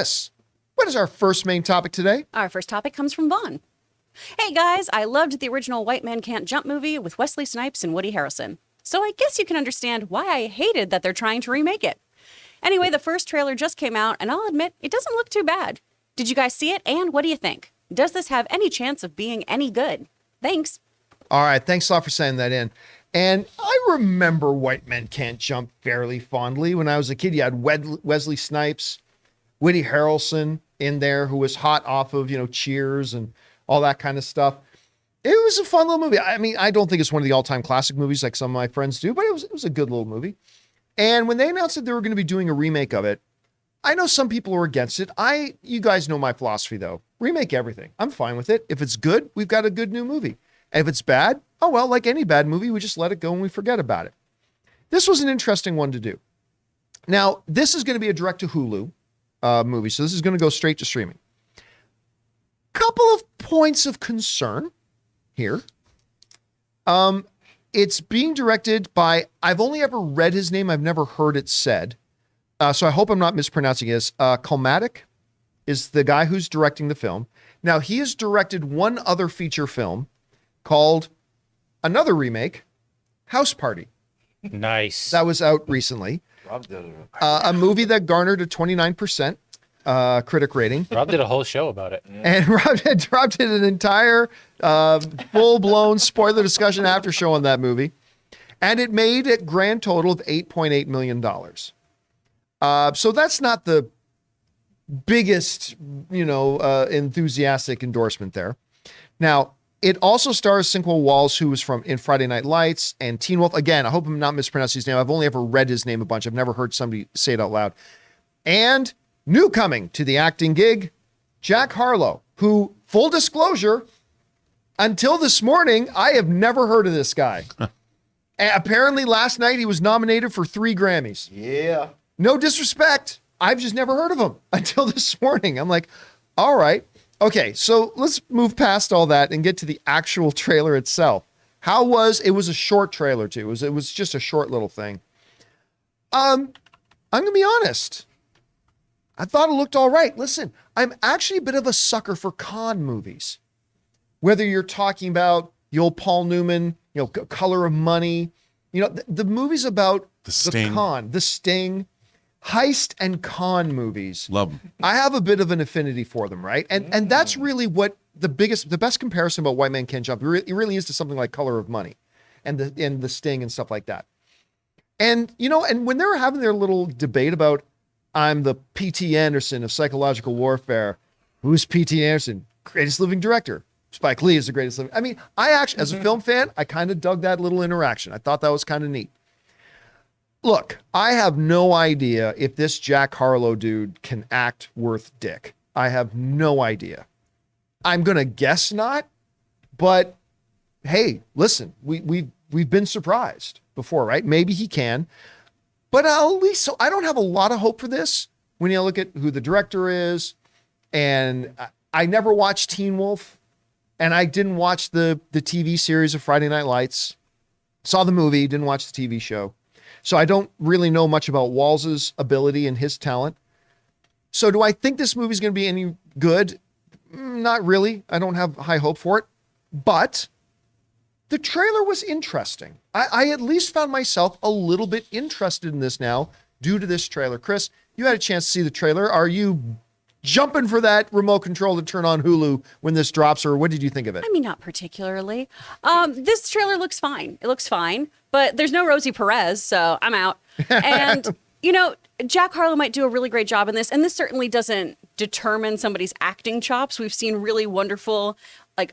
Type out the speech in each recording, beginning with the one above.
Chris, what is our first main topic today? Our first topic comes from Vaughn. Hey guys, I loved the original White Man Can't Jump movie with Wesley Snipes and Woody Harrelson. So I guess you can understand why I hated that they're trying to remake it. Anyway, the first trailer just came out, and I'll admit, it doesn't look too bad. Did you guys see it, and what do you think? Does this have any chance of being any good? Thanks. All right, thanks a lot for sending that in. And I remember White Men Can't Jump fairly fondly. When I was a kid, you had Wesley Snipes, Woody Harrelson in there, who was hot off of, Cheers and all that kind of stuff. It was a fun little movie. I mean, I don't think it's one of the all-time classic movies like some of my friends do, but it was a good little movie. And when they announced that they were going to be doing a remake of it, I know some people are against it. You guys know my philosophy, though. Remake everything. I'm fine with it. If it's good, we've got a good new movie. And if it's bad, oh well, like any bad movie, we just let it go and we forget about it. This was an interesting one to do. Now, this is going to be a direct-to-Hulu movie, so this is going to go straight to streaming. Couple of points of concern here. It's being directed by, I've only ever read his name. I've never heard it said. So I hope I'm not mispronouncing this. Kalmatic is the guy who's directing the film. Now, he has directed one other feature film called another remake, House Party. Nice. That was out recently. Rob did it. A movie that garnered a 29% critic rating. Rob did a whole show about it. And Rob did an entire full-blown spoiler discussion after show on that movie. And it made a grand total of $8.8 million. So that's not the biggest, enthusiastic endorsement there. Now, it also stars Sinqua Walls, who was in Friday Night Lights and Teen Wolf. Again, I hope I'm not mispronouncing his name. I've only ever read his name a bunch. I've never heard somebody say it out loud. And new coming to the acting gig, Jack Harlow, who, full disclosure, until this morning, I have never heard of this guy. Apparently last night he was nominated for 3 Grammys. Yeah. No disrespect. I've just never heard of him until this morning. I'm like, all right. Okay, so let's move past all that and get to the actual trailer itself. It was a short trailer too. It was just a short little thing. I'm going to be honest. I thought it looked all right. Listen, I'm actually a bit of a sucker for con movies. Whether you're talking about the old Paul Newman, Color of Money, the movies about the Sting, heist and con movies. Love them. I have a bit of an affinity for them, right? And that's really what the best comparison about White Man Can't Jump. It really is to something like Color of Money and the Sting and stuff like that. And, and when they were having their little debate about, I'm the P.T. Anderson of psychological warfare. Who's P.T. Anderson? Greatest living director. Spike Lee is the greatest living. I mean, I actually, as a film fan, I kind of dug that little interaction. I thought that was kind of neat. Look, I have no idea if this Jack Harlow dude can act worth dick. I have no idea. I'm going to guess not, but hey, listen, we've been surprised before, right? Maybe he can, but so I don't have a lot of hope for this when you look at who the director is. And I never watched Teen Wolf, and I didn't watch the TV series of Friday Night Lights. Saw the movie, didn't watch the TV show. So I don't really know much about Walls' ability and his talent. So do I think this movie's going to be any good? Not really. I don't have high hope for it. But the trailer was interesting. I at least found myself a little bit interested in this now due to this trailer. Chris, you had a chance to see the trailer. Are you jumping for that remote control to turn on Hulu when this drops, or what did you think of it? I mean, not particularly. This trailer looks fine. It looks fine, but there's no Rosie Perez, so I'm out. And, Jack Harlow might do a really great job in this, and this certainly doesn't determine somebody's acting chops. We've seen really wonderful,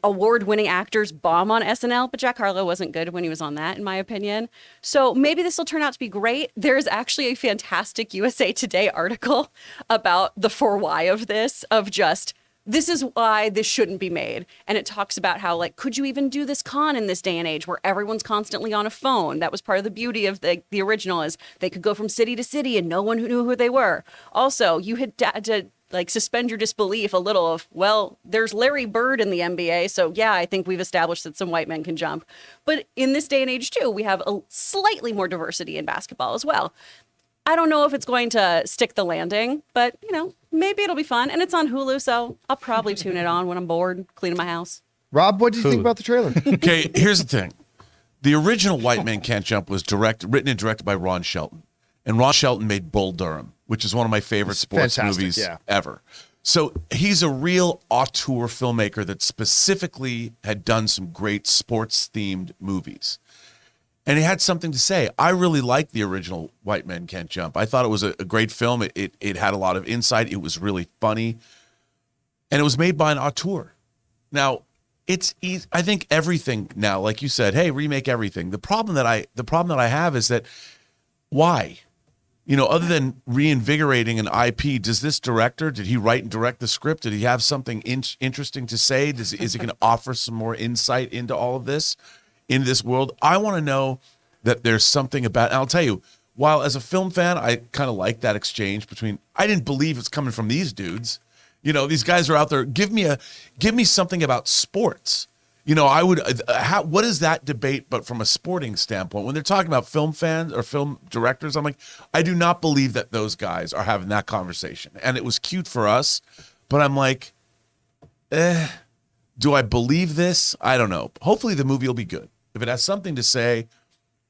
award-winning actors bomb on SNL, but Jack Harlow wasn't good when he was on that, in my opinion. So maybe this will turn out to be great. There's actually a fantastic USA Today article about the for why of this, this is why this shouldn't be made. And it talks about how, could you even do this con in this day and age where everyone's constantly on a phone? That was part of the beauty of the original, is they could go from city to city and no one knew who they were. Also, you had to suspend your disbelief a little of, well, there's Larry Bird in the NBA, so yeah, I think we've established that some white men can jump. But in this day and age, too, we have a slightly more diversity in basketball as well. I don't know if it's going to stick the landing, but, maybe it'll be fun. And it's on Hulu, so I'll probably tune it on when I'm bored cleaning my house. Rob, what did you think about the trailer? Okay, here's the thing. The original White Man Can't Jump was written and directed by Ron Shelton. And Ron Shelton made Bull Durham, which is one of my favorite sports movies ever. So he's a real auteur filmmaker that specifically had done some great sports-themed movies. And he had something to say. I really liked the original White Man Can't Jump. I thought it was a great film. It had a lot of insight. It was really funny. And it was made by an auteur. Now, it's easy. I think everything now, like you said, hey, remake everything. The problem that I have is that why? You know, other than reinvigorating an IP, does this director, did he write and direct the script? Did he have something interesting to say? Is he going to offer some more insight into all of this, in this world? I want to know that there's something about, and I'll tell you, while as a film fan, I kind of like that exchange between, I didn't believe it's coming from these dudes. You know, these guys are out there. Give me something about sports. You know, I would. What is that debate? But from a sporting standpoint, when they're talking about film fans or film directors, I'm like, I do not believe that those guys are having that conversation. And it was cute for us, but I'm like, do I believe this? I don't know. Hopefully, the movie will be good. If it has something to say,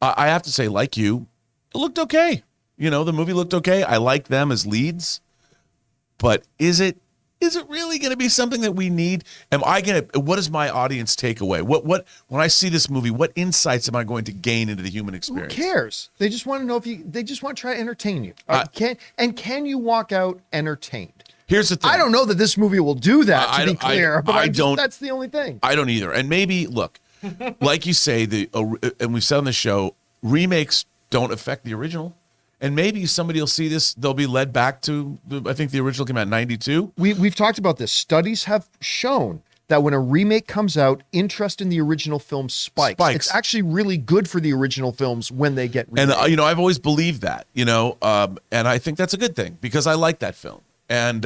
I have to say, like you, it looked okay. You know, the movie looked okay. I like them as leads, but is it really going to be something that we need? What is my audience takeaway? What when I see this movie, what insights am I going to gain into the human experience? Who cares? They just want to know they just want to try to entertain you. Can you walk out entertained? Here's the thing. I don't know that this movie will do that, to be clear, but that's the only thing. I don't either. And maybe, look, like you say, and we've said on the show, remakes don't affect the original. And maybe somebody will see this, they'll be led back to, I think the original came out in 92. We've talked about this. Studies have shown that when a remake comes out, interest in the original film spikes. It's actually really good for the original films when they get remade. And, I've always believed that, and I think that's a good thing because I like that film. And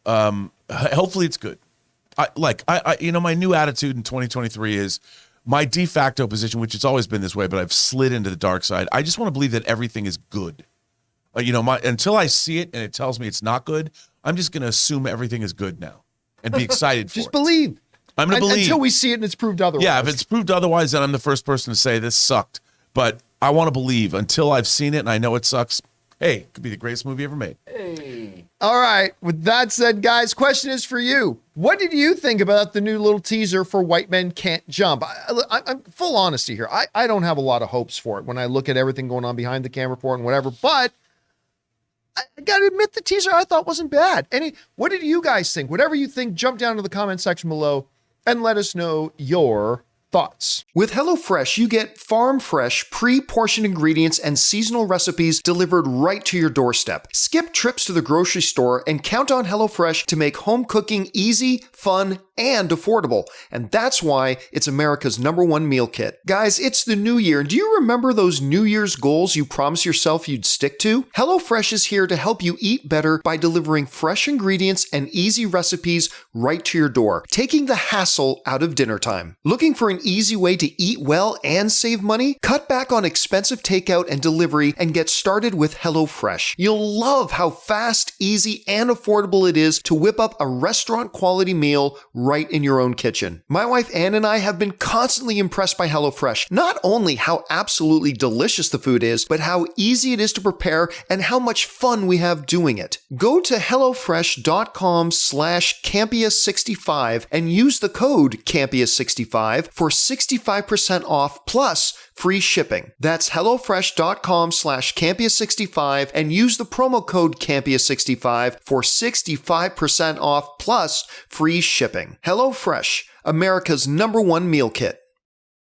hopefully it's good. My new attitude in 2023 is my de facto position, which it's always been this way, but I've slid into the dark side. I just want to believe that everything is good. Until I see it and it tells me it's not good, I'm just going to assume everything is good now and be excited for just it. Believe. I'm going to believe. Until we see it and it's proved otherwise. Yeah, if it's proved otherwise, then I'm the first person to say this sucked. But I want to believe until I've seen it and I know it sucks. Hey, it could be the greatest movie ever made. Hey. All right. With that said, guys, question is for you. What did you think about the new little teaser for White Men Can't Jump? I'm full honesty here. I don't have a lot of hopes for it when I look at everything going on behind the camera for it and whatever, but I got to admit the teaser I thought wasn't bad. What did you guys think? Whatever you think, jump down to the comment section below and let us know your thoughts. With HelloFresh, you get farm-fresh, pre-portioned ingredients and seasonal recipes delivered right to your doorstep. Skip trips to the grocery store and count on HelloFresh to make home cooking easy, fun, and affordable. And that's why it's America's #1 meal kit. Guys, it's the new year. Do you remember those New Year's goals you promised yourself you'd stick to? HelloFresh is here to help you eat better by delivering fresh ingredients and easy recipes right to your door, taking the hassle out of dinner time. Looking for an easy way to eat well and save money? Cut back on expensive takeout and delivery and get started with HelloFresh. You'll love how fast, easy, and affordable it is to whip up a restaurant-quality meal right in your own kitchen. My wife Ann and I have been constantly impressed by HelloFresh. Not only how absolutely delicious the food is, but how easy it is to prepare and how much fun we have doing it. Go to HelloFresh.com/Campea65 and use the code Campea65 for 65% off plus free shipping. That's HelloFresh.com/Campea65 and use the promo code Campea65 for 65% off plus free shipping. HelloFresh, America's #1 meal kit.